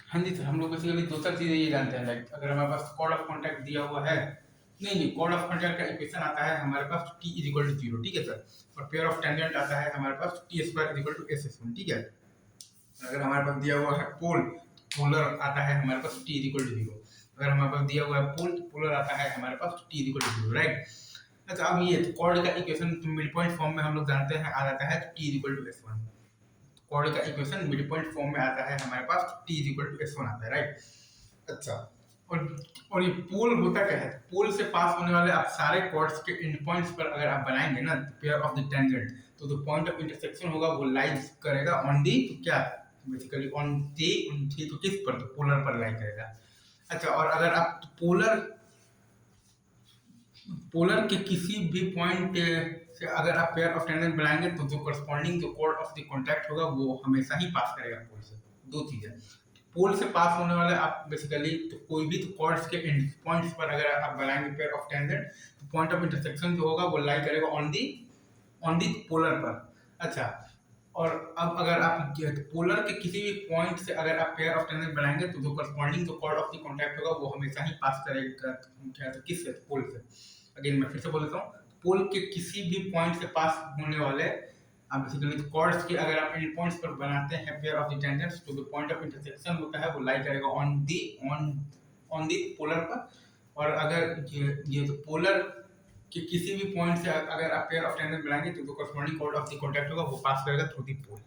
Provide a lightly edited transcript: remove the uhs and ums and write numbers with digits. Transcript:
हाँ जी सर, हम लोग बेसिकली दो चार चीज़ें ये जानते हैं, लाइक अगर हमारे पास कोड ऑफ कॉन्टैक्ट दिया हुआ है, नहीं कोड ऑफ कॉन्टैक्ट का इक्वेशन आता है हमारे पास t is equal to zero, ठीक है सर। और पेयर ऑफ टेंजेंट आता है हमारे पास T square is equal to S S one, ठीक है। अगर हमारे पास दिया हुआ है पोल, पोलर आता है हमारे पास t is equal to zero. अगर हमारे पास दिया हुआ है पोल, पोलर आता है हमारे पास t is equal to zero, right. अच्छा, अब ये कॉर्ड का इक्वेशन मिड पॉइंट फॉर्म में हम लोग जानते हैं आ जाता है t is equal to S one. Chord का इक्वेशन मिड पॉइंट फॉर्म में आता है हमारे पास t is equal to S one आता है, राइट। अच्छा, और और ये पोल होता क्या है, पोल से पास होने वाले आप सारे कॉर्ड्स के एंड पॉइंट्स पर अगर आप बनाएंगे ना पेयर ऑफ द टेंजेंट, तो जो पॉइंट ऑफ इंटरसेक्शन होगा वो लाइज करेगा ऑन दी, तो क्या बेसिकली ऑन दी, तो किस पर, तो पोलर पर लाई करेगा। अच्छा, और अगर आप पोलर पोलर के किसी भी पॉइंट से अगर आप पेयर ऑफ टेंजेंट बनाएंगे तो जो करस्पॉन्डिंग जो कोड ऑफ द कॉन्टैक्ट होगा वो हमेशा ही पास करेगा पोल से। दो चीजें, पोल से पास होने वाले आप बेसिकली तो कोई भी तो कॉर्ड्स के एंड पॉइंट्स पर अगर आप बनाएंगे पेयर ऑफ टेंजेंट, तो पॉइंट ऑफ इंटरसेक्शन जो होगा वो लाई करेगा ऑन दी पोलर पर। अच्छा, और अब अगर आप पोलर के किसी भी पॉइंट से अगर आप पेयर ऑफ टेंजेंट बनाएंगे तो जो करस्पॉन्डिंग जो कॉर्ड ऑफ द कॉन्टैक्ट होगा वो हमेशा ही पास करेगा, क्या तो किससे, पोल से। अगेन मैं फिर से बोल देता हूँ, पोल के किसी भी पॉइंट से पास होने वाले आप बेसिकली कॉर्ड्स के अगर आप एंड पॉइंट्स पर बनाते हैं पेयर ऑफ द टेंजेंट्स, तो जो पॉइंट ऑफ इंटरसेक्शन होता है वो लाई करेगा ऑन दी पोलर पर। और अगर ये जो पोलर कि किसी भी पॉइंट से अगर आप पेयर ऑफ टेंजेंट बनाएंगे तो जो corresponding chord of the contact होगा वो पास करेगा थ्रू दी पोल।